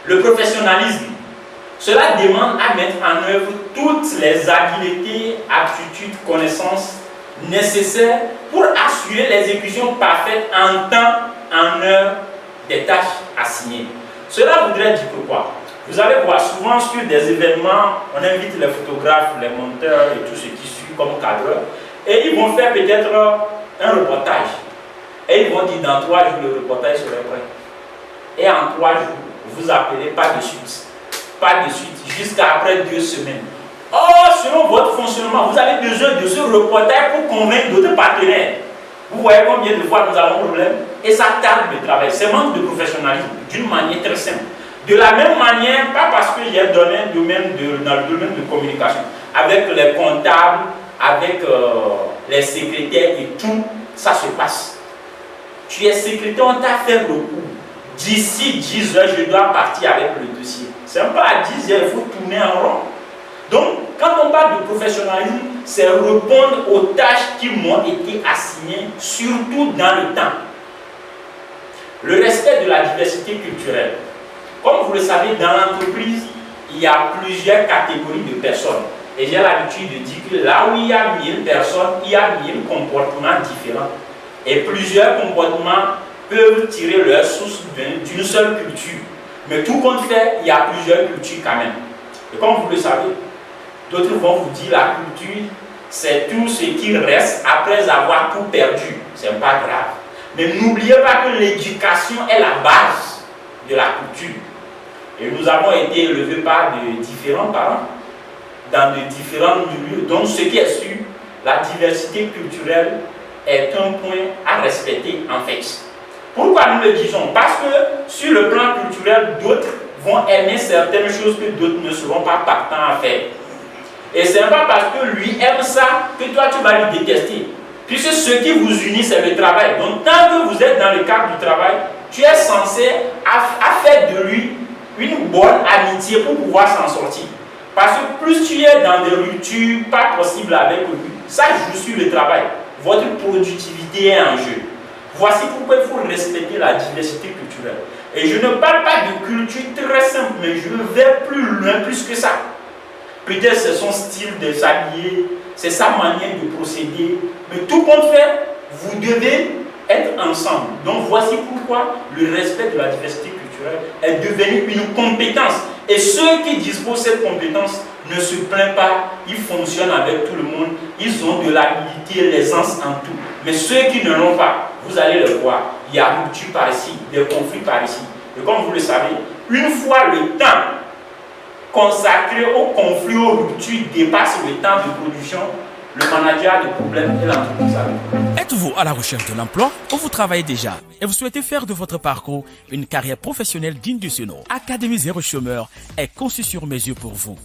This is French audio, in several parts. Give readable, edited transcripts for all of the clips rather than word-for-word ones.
Le professionnalisme, cela demande à mettre en œuvre toutes les habiletés, aptitudes, connaissances nécessaires pour assurer l'exécution parfaite en temps, en heure des tâches assignées. Cela voudrait dire que quoi? Vous allez voir souvent sur des événements, on invite les photographes, les monteurs et tout ce qui suit comme cadreurs, et ils vont faire peut-être un reportage. Et ils vont dire dans 3 jours le reportage serait prêt. Et en 3 jours, vous appelez pas de suite, jusqu'à après 2 semaines. Or, selon votre fonctionnement, vous avez besoin de ce reportage pour convaincre d'autres partenaires. Vous voyez combien de fois nous avons problème? Et ça tarde le travail. C'est manque de professionnalisme, d'une manière très simple. De la même manière, pas parce que j'ai donné un domaine dans le domaine de communication, avec les comptables, avec les secrétaires et tout, ça se passe. Tu es secrétaire, on t'a fait recours. D'ici 10 heures, je dois partir avec le dossier. C'est pas à 10 heures, il faut tourner en rond. Donc, quand on parle de professionnalisme, c'est répondre aux tâches qui m'ont été assignées, surtout dans le temps. Le respect de la diversité culturelle. Comme vous le savez, dans l'entreprise, il y a plusieurs catégories de personnes. Et j'ai l'habitude de dire que là où il y a 1000 personnes, il y a 1000 comportements différents. Et plusieurs comportements peuvent tirer leur source d'une seule culture. Mais tout compte fait, il y a plusieurs cultures quand même. Et comme vous le savez, d'autres vont vous dire la culture, c'est tout ce qui reste après avoir tout perdu. C'est pas grave. Mais n'oubliez pas que l'éducation est la base de la culture. Et nous avons été élevés par de différents parents, dans de différents milieux. Donc ce qui est sûr, la diversité culturelle est un point à respecter en fait. Pourquoi nous le disons? Parce que sur le plan culturel, d'autres vont aimer certaines choses que d'autres ne seront pas partants à faire. Et ce n'est pas parce que lui aime ça que toi tu vas lui détester. Puisque ce qui vous unit, c'est le travail. Donc tant que vous êtes dans le cadre du travail, tu es censé faire de lui une bonne amitié pour pouvoir s'en sortir. Parce que plus tu es dans des ruptures pas possibles avec lui, ça joue sur le travail. Votre productivité est en jeu. Voici pourquoi il faut respecter la diversité culturelle. Et je ne parle pas de culture très simple, mais je vais plus loin, plus que ça. Peut-être c'est son style de s'habiller, c'est sa manière de procéder. Mais tout compte fait, vous devez être ensemble. Donc voici pourquoi le respect de la diversité culturelle est devenu une compétence. Et ceux qui disposent de cette compétence ne se plaignent pas, ils fonctionnent avec tout le monde, ils ont de l'habilité, l'aisance en tout. Mais ceux qui ne l'ont pas, vous allez le voir, il y a rupture par ici, des conflits par ici. Et comme vous le savez, une fois le temps consacré aux conflits, aux ruptures dépasse le temps de production, le manager a des problèmes et l'entreprise a des problèmes. Êtes-vous à la recherche de l'emploi ou vous travaillez déjà et vous souhaitez faire de votre parcours une carrière professionnelle digne de ce nom? Académie Zéro Chômeur est conçue sur mesure pour vous.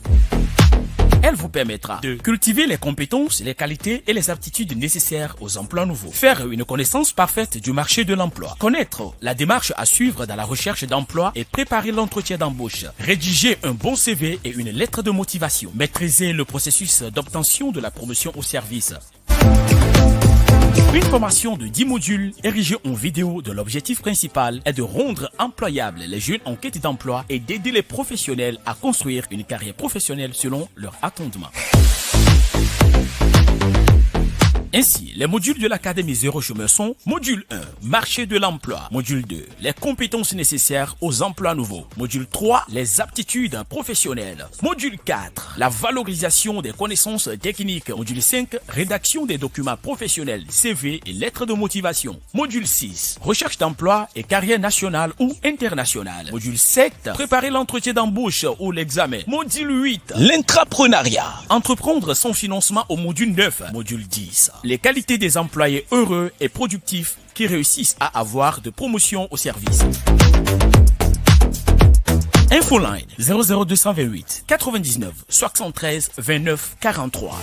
Elle vous permettra de cultiver les compétences, les qualités et les aptitudes nécessaires aux emplois nouveaux. Faire une connaissance parfaite du marché de l'emploi. Connaître la démarche à suivre dans la recherche d'emploi et préparer l'entretien d'embauche. Rédiger un bon CV et une lettre de motivation. Maîtriser le processus d'obtention de la promotion au service. Une formation de 10 modules érigée en vidéo dont l'objectif principal est de rendre employables les jeunes en quête d'emploi et d'aider les professionnels à construire une carrière professionnelle selon leurs attendements. Ainsi, les modules de l'Académie Zéro Chômeur sont module 1, marché de l'emploi. Module 2, les compétences nécessaires aux emplois nouveaux. Module 3, les aptitudes professionnelles. Module 4, la valorisation des connaissances techniques. Module 5, rédaction des documents professionnels, CV et lettres de motivation. Module 6, recherche d'emploi et carrière nationale ou internationale. Module 7, préparer l'entretien d'embauche ou l'examen. Module 8, l'intrapreneuriat. Entreprendre son financement au module 9. Module 10, les qualités des employés heureux et productifs qui réussissent à avoir de promotion au service. Infoline 00228 99 73 29 43.